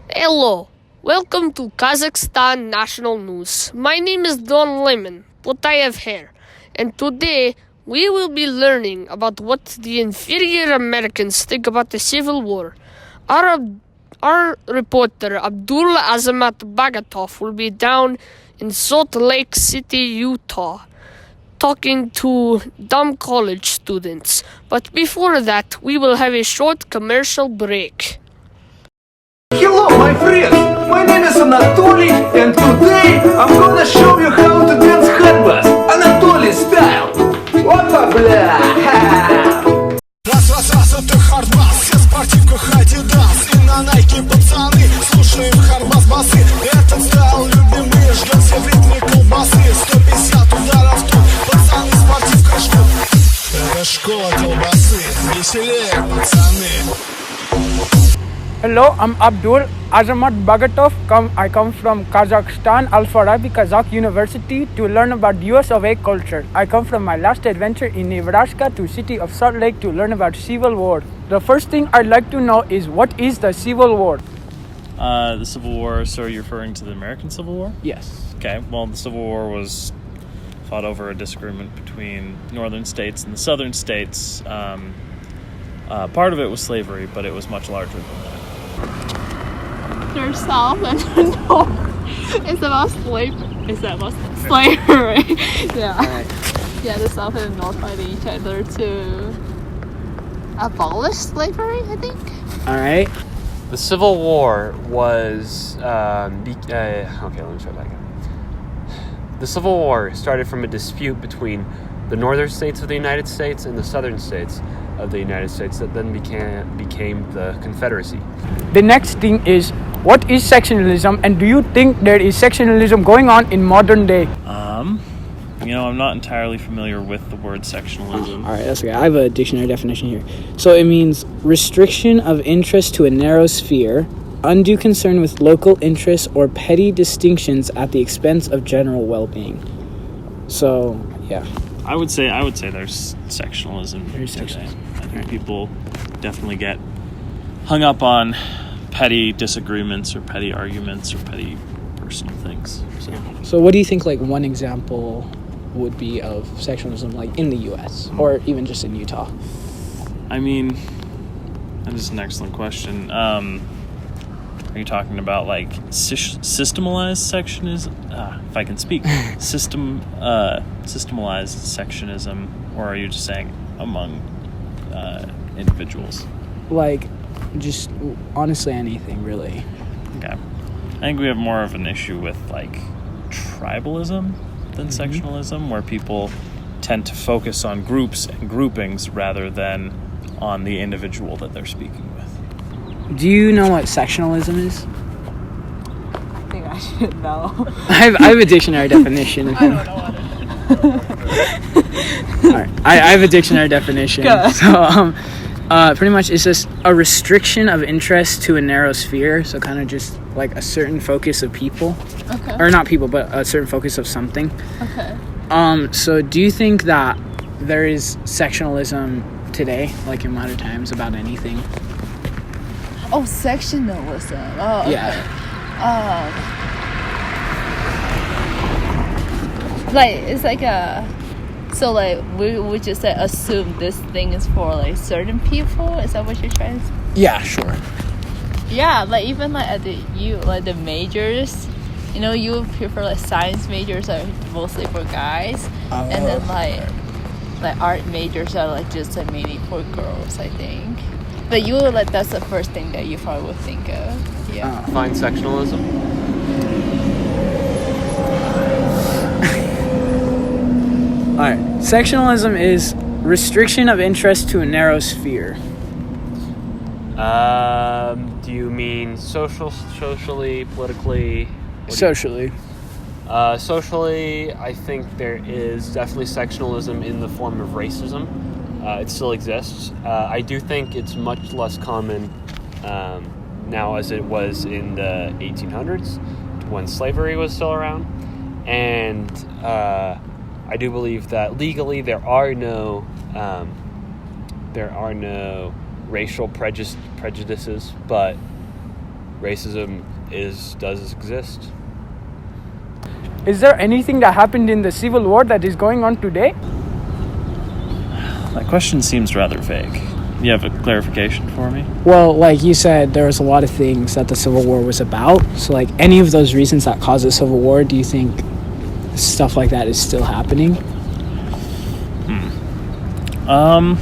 Hello, welcome to Kazakhstan National News. My name is Don Lemon, but I have hair, and today we will be learning about what the inferior Americans think about the Civil War. Our reporter Abdul Azamat Bagatov will be down in Salt Lake City, Utah, talking to dumb college students. But before that, we will have a short commercial break. Hello, my friends! My name is Anatoly, and today I'm gonna show you how to dance headbus, Anatoly style! Опа, бля! Раз, это хардбас, все в спортивках Адидас. И на Найке пацаны, слушаем хардбас басы. Этот стайл любимый, ждет все в ритме колбасы. 150 ударов тут, пацаны в спортивках ждут. Это школа колбасы, веселее, пацаны. Hello, I'm Abdul Azamat Bagatov. I come from Kazakhstan, Al-Farabi Kazakh University to learn about US of A culture. I come from my last adventure in Nebraska to city of Salt Lake to learn about Civil War. The first thing I'd like to know is what is the Civil War? The Civil War, so you're referring to the American Civil War? Yes. Okay, well, the Civil War was fought over a disagreement between northern states and the southern states. Part of it was slavery, but it was much larger than that. There's South and the North. It's about slavery. Is that about slavery? Yeah. Right. Yeah, the South and the North fighting each other to abolish slavery, I think. All right. The Civil War was okay. Let me try that again. The Civil War started from a dispute between the northern states of the United States and the southern states of the United States that then became the Confederacy. The next thing is what is sectionalism, and do you think there is sectionalism going on in modern day? I'm not entirely familiar with the word sectionalism. All right, that's okay. I have a dictionary definition here. So it means restriction of interest to a narrow sphere, undue concern with local interests, or petty distinctions at the expense of general well-being. So, yeah. I would say there's sectionalism today. I think people definitely get hung up on petty disagreements or petty arguments or petty personal things. So what do you think, like, one example would be of sectionalism, like, in the U.S. or even just in Utah? I mean, that is an excellent question. Are you talking about, like, systemalized sectionism? If I can speak. Systemalized sectionism, or are you just saying among individuals? Like, just honestly anything, really. Okay. I think we have more of an issue with, like, tribalism than sectionalism, where people tend to focus on groups and groupings rather than on the individual that they're speaking with. Do you know what sectionalism is? I think I should know. I have a dictionary definition. I don't know what it is. All right. I have a dictionary definition. Good. So, pretty much it's just a restriction of interest to a narrow sphere. So kind of just like a certain focus of people. Okay. Or not people, but a certain focus of something. Okay. So do you think that there is sectionalism today, like in modern times, about anything? Oh, sectionalism. Oh, okay. Yeah. Like, it's like so like we would just say assume this thing is for like certain people. Is that what you're trying to say? Yeah, sure. Yeah, like even like at the majors, you prefer like science majors are mostly for guys, and then like art majors are like just like mainly for girls, I think. But that's the first thing that you probably would think of. Yeah. Define sectionalism. All right. Sectionalism is restriction of interest to a narrow sphere. Do you mean socially, politically? Socially. Socially, I think there is definitely sectionalism in the form of racism. It still exists. I do think it's much less common now as it was in the 1800s when slavery was still around. And I do believe that legally there are no racial prejudices, but racism does exist. Is there anything that happened in the Civil War that is going on today? That question seems rather vague. You have a clarification for me? Well, like you said, there was a lot of things that the Civil War was about. So, like, any of those reasons that caused the Civil War, do you think stuff like that is still happening? I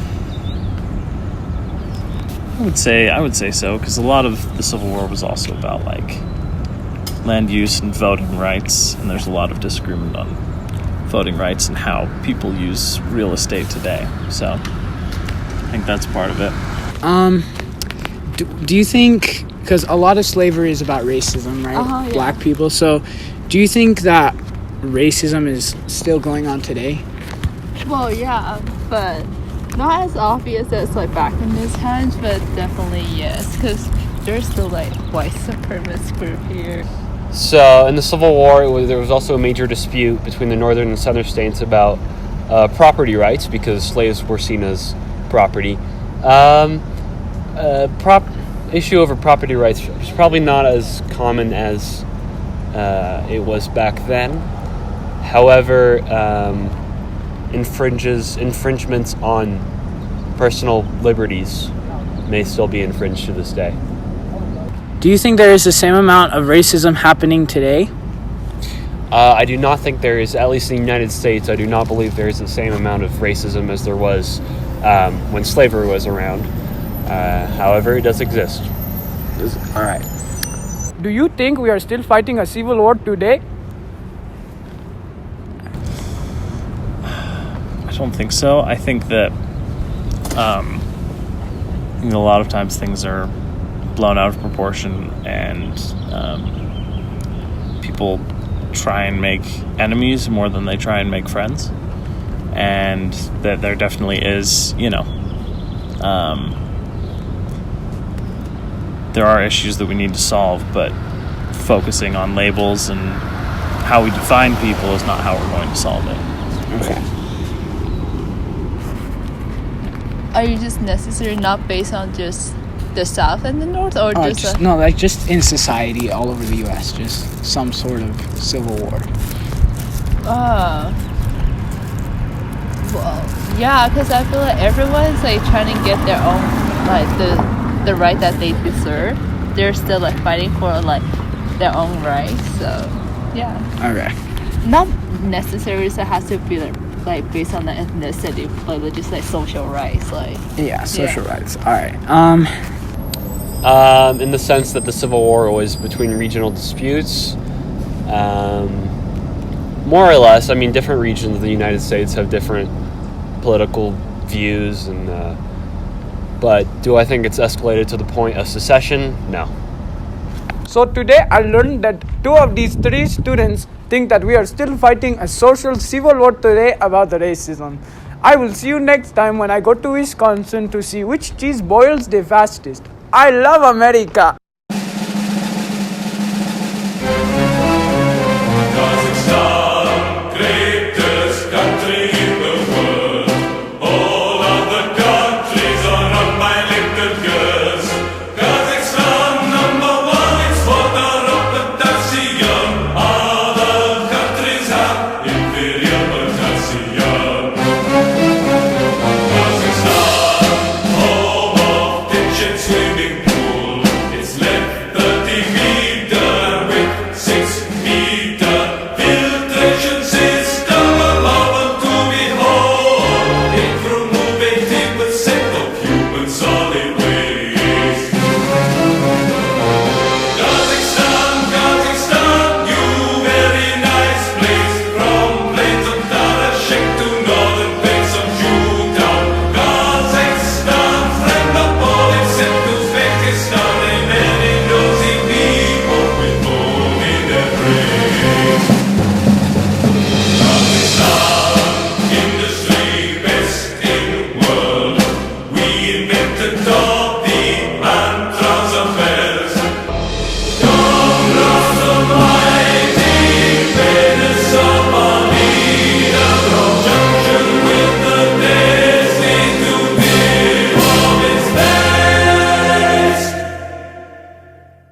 would say so, because a lot of the Civil War was also about like land use and voting rights, and there's a lot of disagreement on voting rights and how people use real estate today. So I think that's part of it. Do you think, because a lot of slavery is about racism, right? Yeah. Black people. So do you think that racism is still going on today? Well, yeah, but not as obvious as like back in those times, but definitely yes, because there's still like white supremacist group here. So in the Civil War, there was also a major dispute between the northern and southern states about property rights, because slaves were seen as property. Issue over property rights is probably not as common as it was back then. However, infringements on personal liberties may still be infringed to this day. Do you think there is the same amount of racism happening today? I do not think there is, at least in the United States, I do not believe there is the same amount of racism as there was when slavery was around. However, it does exist. All right. Do you think we are still fighting a civil war today? I don't think so. I think that a lot of times things are blown out of proportion, and people try and make enemies more than they try and make friends, and that there definitely is, there are issues that we need to solve, but focusing on labels and how we define people is not how we're going to solve it. Okay. Are you just necessarily not based on just the South and the North, or just in society all over the U.S., just some sort of civil war? Well, yeah, because I feel like everyone's like trying to get their own, like the right that they deserve. They're still like fighting for like their own rights. So yeah. Okay. Not necessarily so it has to be like based on the ethnicity, like just like social rights, like social rights. All right. In the sense that the Civil War was between regional disputes, more or less. I mean, different regions of the United States have different political views, and but do I think it's escalated to the point of secession? No. So today I learned that 2 of these 3 students think that we are still fighting a social civil war today about the racism. I will see you next time when I go to Wisconsin to see which cheese boils the fastest. I love America!